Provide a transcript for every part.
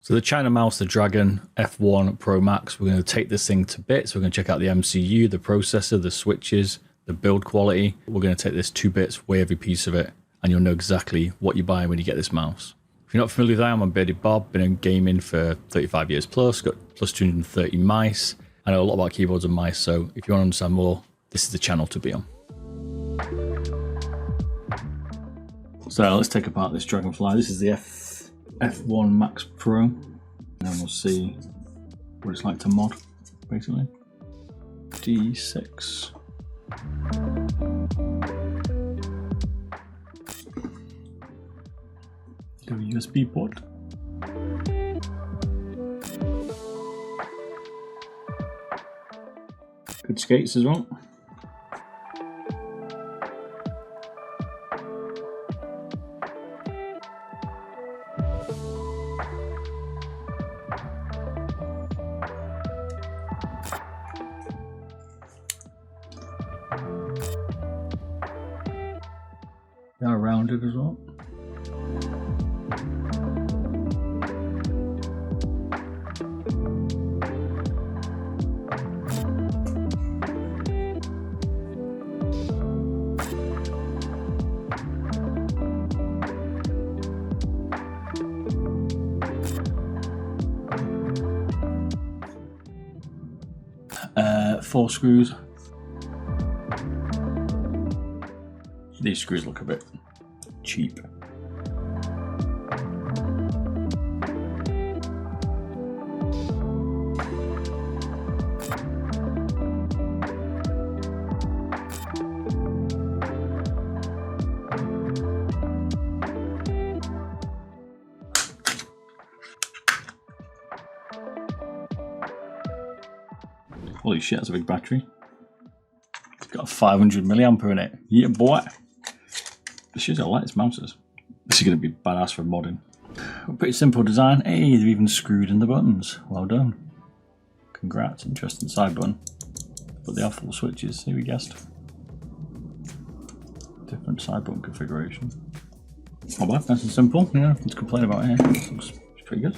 So the China mouse, the Dragon F1 Pro Max, we're going to take this thing to bits. We're going to check out the MCU, the processor, the switches, the build quality. We're going to take this to bits, weigh every piece of it, and you'll know exactly what you're buying when you get this mouse. If you're not familiar with that, I'm Beardedbob, been in gaming for 35 years plus, got plus 230 mice. I know a lot about keyboards and mice, so if you want to understand more, this is the channel to be on. So let's take apart this Dragonfly. This is the F1 Max Pro, and then we'll see what it's like to mod, basically. D6. Do a USB port. Good skates as well. They are rounded as well. Four screws. These screws look a bit cheap. Holy shit, that's a big battery. It's got a 500 milliampere in it. Yeah, boy. This is how light this mouse is. This is going to be badass for modding. A pretty simple design. Hey, they've even screwed in the buttons. Well done. Congrats. Interesting side button. But they are full switches, see we guessed. Different side button configuration. Not bad, nice and simple. Yeah, nothing to complain about here. Looks pretty good.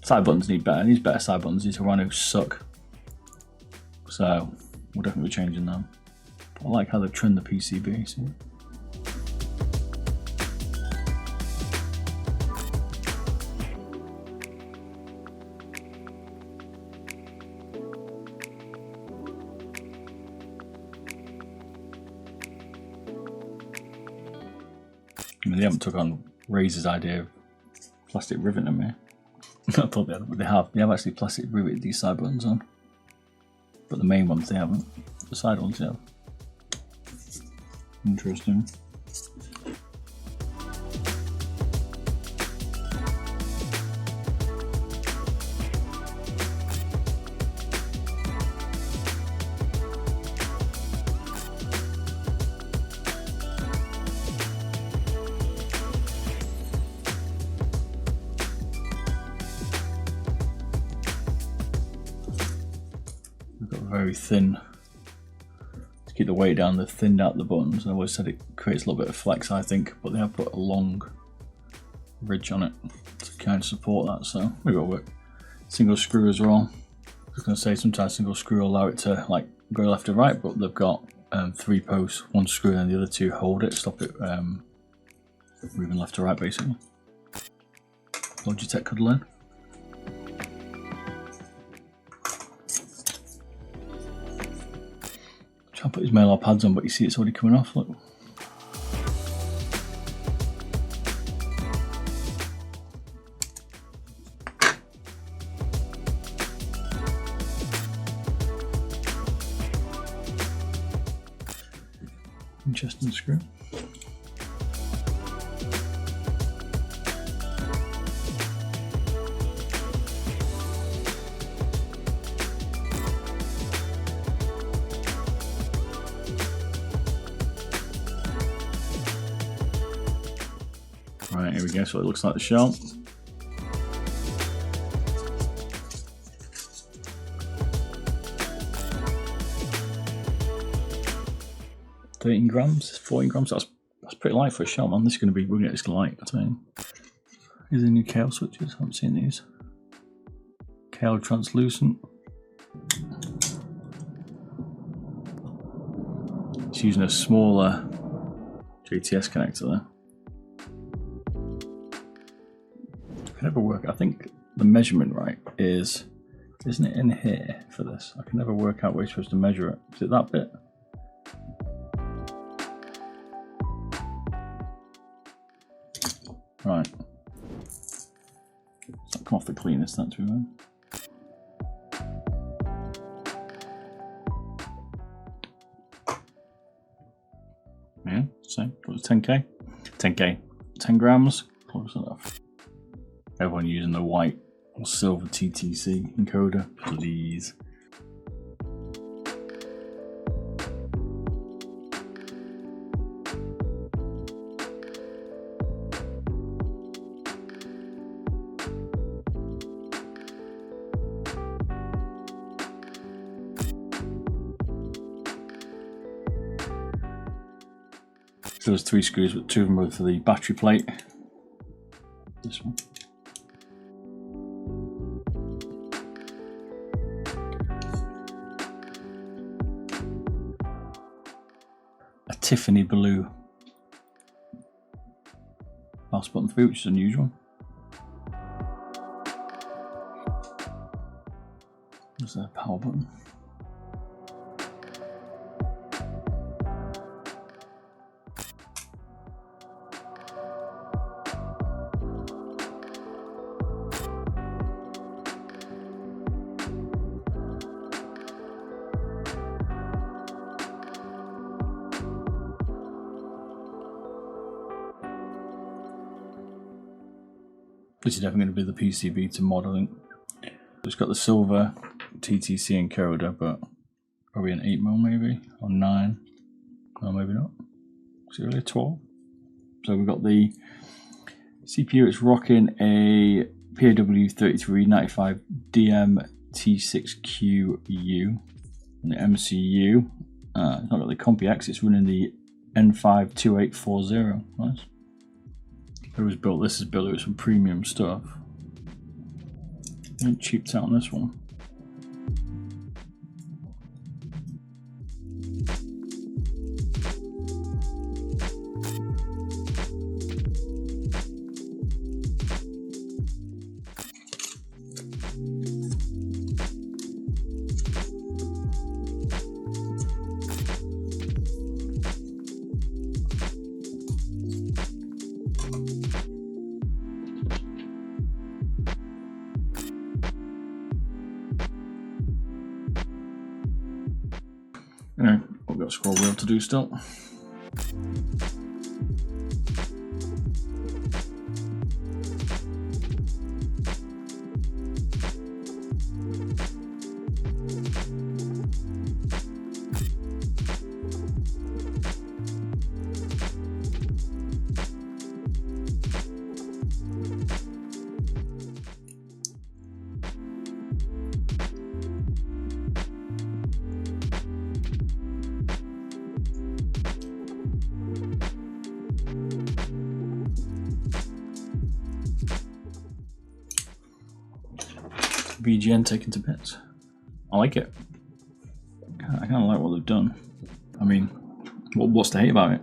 Side buttons need better. These better side buttons. These Rhino suck. So we'll definitely be changing them. I like how they've trimmed the PCB. See? I mean, they haven't took on Razer's idea of plastic riveting them here. I thought they had, but they have actually plastic riveted these side buttons on. But the main ones they haven't. The side ones they have. Interesting. Very thin to keep the weight down. They've thinned out the buttons. I always said it creates a little bit of flex, I think, but they have put a long ridge on it to kind of support that, so maybe it'll work. Single screw as well. I was going to say sometimes single screw will allow it to like go left or right, but they've got 3 posts, 1 screw and the other 2 hold it, stop it moving left to right basically. Logitech cuddle in. I'll put his Mylar pads on, but you see it's already coming off, look. Interesting screw. Right, here we go, so it looks like the shell. £13, 14 grams. That's pretty light for a shell, man. This is going to be, we're going to get this light, I tell you. Here's the new Kale switches. I haven't seen these. Kale translucent. It's using a smaller JTS connector there. I can never work. I think the measurement right isn't it in here for this? I can never work out where you're supposed to measure it. Is it that bit? Right. It's not come off the cleanest, that's right. Yeah, so it was 10k. 10k. 10 grams. Close enough. Everyone using the white or silver TTC encoder, please. So there's 3 screws, but 2 of them were for the battery plate. This one. A Tiffany blue mouse button 3, which is unusual. There's a power button. This is definitely going to be the PCB to mod, I think. It's got the silver TTC encoder, but probably an 8mm maybe, or 9, or maybe not. Is it really a 12? So we've got the CPU, it's rocking a PAW3395 DMT6QU, and the MCU, it's not got the CompiX, it's running the N52840, nice. This is built with some premium stuff. I ain't cheaped out on this one. Anyway, we've got a scroll wheel to do still. VGN taken to bits. I like it. I kind of like what they've done. I mean, what's to hate about it?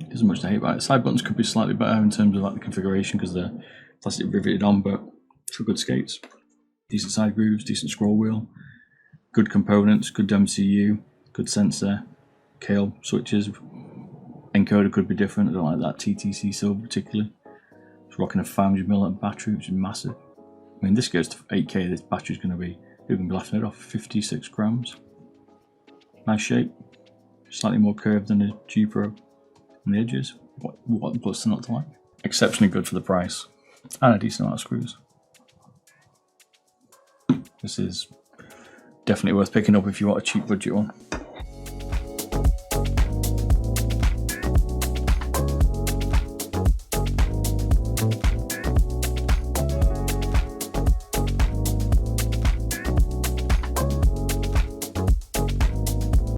There isn't much to hate about it. Side buttons could be slightly better in terms of like the configuration because they're plastic riveted on, but for good skates. Decent side grooves, decent scroll wheel, good components, good MCU, good sensor, Kale switches. Encoder could be different. I don't like that TTC silver particularly. It's rocking a 500mAh battery, which is massive. I mean, this goes to 8k, this battery's going to be, you're going to be laughing it off, 56 grams. Nice shape, slightly more curved than the G Pro on the edges. What's not to like? Exceptionally good for the price, and a decent amount of screws. This is definitely worth picking up if you want a cheap budget one.